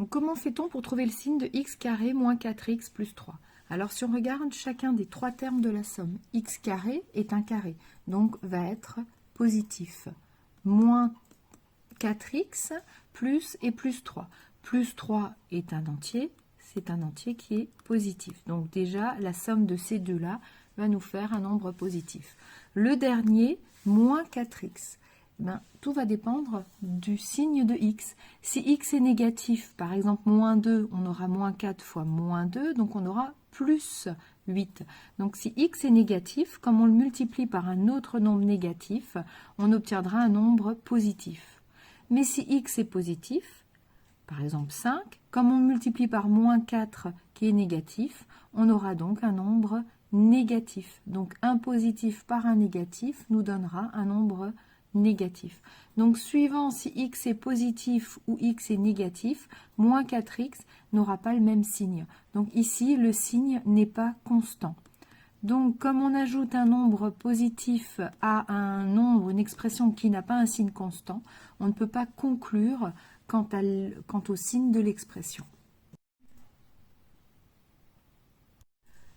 Donc comment fait-on pour trouver le signe de x carré moins 4x plus 3? Alors si on regarde chacun des trois termes de la somme, x carré est un carré, donc va être positif. Moins 4x plus et plus 3. Plus 3 est un entier, c'est un entier qui est positif. Donc déjà, la somme de ces deux-là va nous faire un nombre positif. Le dernier, moins 4x. Tout va dépendre du signe de x. Si x est négatif, par exemple moins 2, on aura moins 4 fois moins 2, donc on aura plus 8. Donc si x est négatif, comme on le multiplie par un autre nombre négatif, on obtiendra un nombre positif. Mais si x est positif, par exemple 5, comme on multiplie par moins 4 qui est négatif, on aura donc un nombre négatif. Donc un positif par un négatif nous donnera un nombre négatif. Donc suivant si x est positif ou x est négatif, moins 4x n'aura pas le même signe. Donc ici, le signe n'est pas constant. Donc comme on ajoute un nombre positif à un nombre, une expression qui n'a pas un signe constant, on ne peut pas conclure quant au signe de l'expression.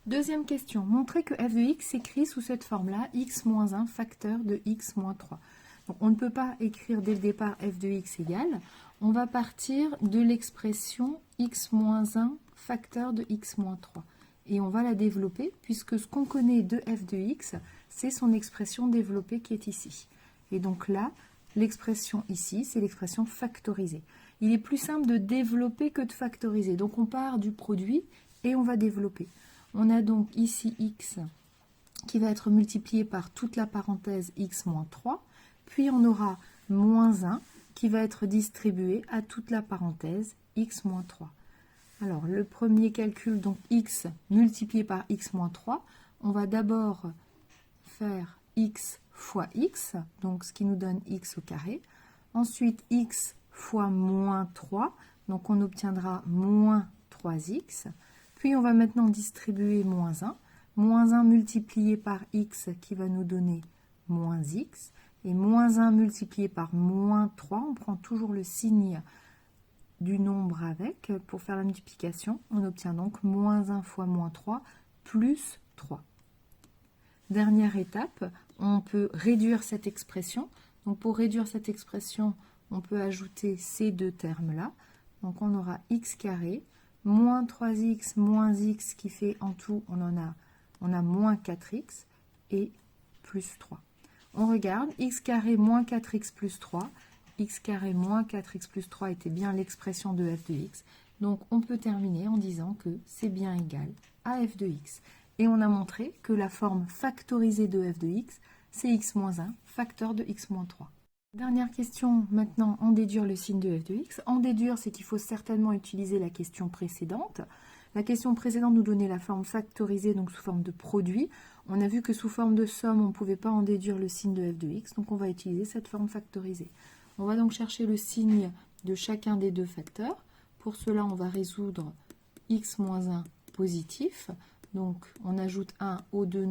Deuxième question, montrez que f de x s'écrit sous cette forme-là, x moins 1 facteur de x moins 3. Donc, on ne peut pas écrire dès le départ f de x égale. On va partir de l'expression x moins 1 facteur de x moins 3. Et on va la développer puisque ce qu'on connaît de f de x, c'est son expression développée qui est ici. Et donc là, l'expression ici, c'est l'expression factorisée. Il est plus simple de développer que de factoriser. Donc on part du produit et on va développer. On a donc ici x qui va être multiplié par toute la parenthèse x moins 3. Puis on aura moins 1 qui va être distribué à toute la parenthèse x moins 3. Alors le premier calcul, donc x multiplié par x moins 3, on va d'abord faire x fois x, donc ce qui nous donne x au carré. Ensuite x fois moins 3, donc on obtiendra moins 3x. Puis on va maintenant distribuer moins 1. Moins 1 multiplié par x qui va nous donner moins x. Et moins 1 multiplié par moins 3, on prend toujours le signe du nombre avec. Pour faire la multiplication, on obtient donc moins 1 fois moins 3 plus 3. Dernière étape, on peut réduire cette expression. Donc pour réduire cette expression, on peut ajouter ces deux termes-là. Donc on aura x carré, moins 3x moins x qui fait en tout, on a moins 4x et plus 3. On regarde, x carré moins 4x plus 3. X carré moins 4x plus 3 était bien l'expression de f de x. Donc on peut terminer en disant que c'est bien égal à f de x. Et on a montré que la forme factorisée de f de x, c'est x moins 1, facteur de x moins 3. Dernière question, maintenant, en déduire le signe de f de x. En déduire, c'est qu'il faut certainement utiliser la question précédente. La question précédente nous donnait la forme factorisée, donc sous forme de produit. On a vu que sous forme de somme, on ne pouvait pas en déduire le signe de f de x, donc on va utiliser cette forme factorisée. On va donc chercher le signe de chacun des deux facteurs. Pour cela, on va résoudre x moins 1 positif. Donc, on ajoute 1 aux deux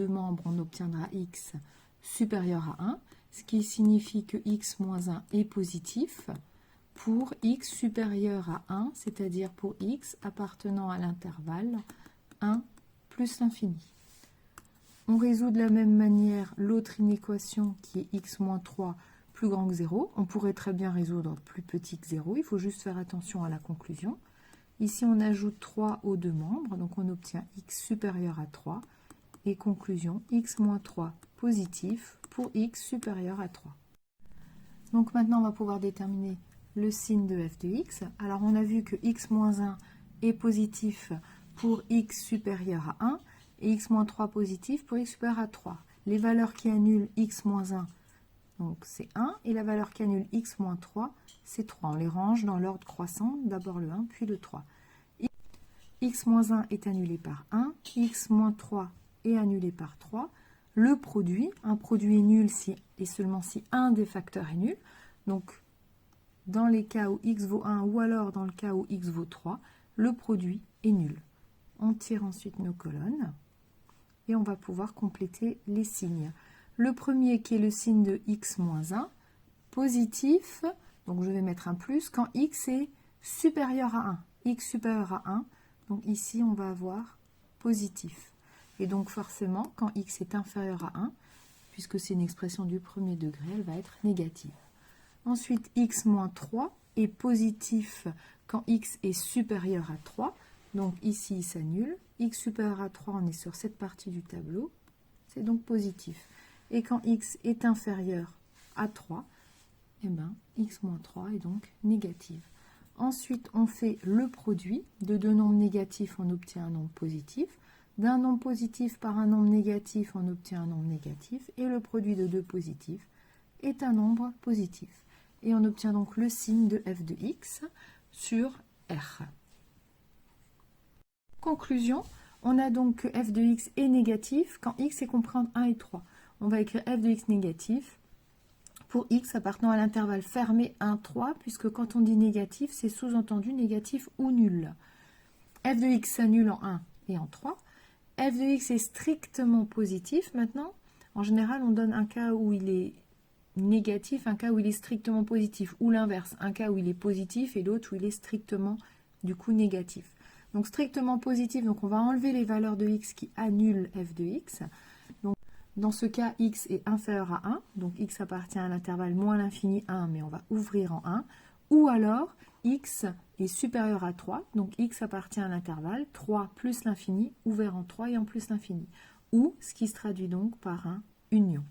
membres, on obtiendra x supérieur à 1, ce qui signifie que x moins 1 est positif pour x supérieur à 1, c'est-à-dire pour x appartenant à l'intervalle 1 plus l'infini. On résout de la même manière l'autre inéquation qui est x moins 3 plus grand que 0. On pourrait très bien résoudre plus petit que 0, il faut juste faire attention à la conclusion. Ici, on ajoute 3 aux deux membres, donc on obtient x supérieur à 3. Et conclusion, x moins 3 positif pour x supérieur à 3. Donc maintenant, on va pouvoir déterminer le signe de f de x. Alors, on a vu que x moins 1 est positif pour x supérieur à 1 et x moins 3 positif pour x supérieur à 3. Les valeurs qui annulent x moins 1, donc c'est 1, et la valeur qui annule x moins 3, c'est 3. On les range dans l'ordre croissant, d'abord le 1, puis le 3. X moins 1 est annulé par 1, x moins 3 est annulé par 3. Le produit, un produit est nul si et seulement si un des facteurs est nul. Donc, dans les cas où x vaut 1 ou alors dans le cas où x vaut 3, le produit est nul. On tire ensuite nos colonnes et on va pouvoir compléter les signes. Le premier qui est le signe de x moins 1, positif, donc je vais mettre un plus, quand x est supérieur à 1, x supérieur à 1, donc ici on va avoir positif. Et donc forcément, quand x est inférieur à 1, puisque c'est une expression du premier degré, elle va être négative. Ensuite, x moins 3 est positif quand x est supérieur à 3. Donc ici, il s'annule. X supérieur à 3, on est sur cette partie du tableau. C'est donc positif. Et quand x est inférieur à 3, eh ben, x moins 3 est donc négative. Ensuite, on fait le produit. De deux nombres négatifs, on obtient un nombre positif. D'un nombre positif par un nombre négatif, on obtient un nombre négatif. Et le produit de deux positifs est un nombre positif. Et on obtient donc le signe de f de x sur R. Conclusion, on a donc que f de x est négatif quand x est compris entre 1 et 3. On va écrire f de x négatif pour x appartenant à l'intervalle fermé 1, 3, puisque quand on dit négatif, c'est sous-entendu négatif ou nul. F de x s'annule en 1 et en 3. F de x est strictement positif. Maintenant, en général, on donne un cas où il est négatif, un cas où il est strictement positif, ou l'inverse, un cas où il est positif et l'autre où il est strictement, du coup, négatif. Donc, strictement positif, donc on va enlever les valeurs de x qui annulent f de x. Donc, dans ce cas, x est inférieur à 1, donc x appartient à l'intervalle moins l'infini 1, mais on va ouvrir en 1. Ou alors, x est supérieur à 3, donc x appartient à l'intervalle 3 plus l'infini, ouvert en 3 et en plus l'infini. Ou, ce qui se traduit donc par un union.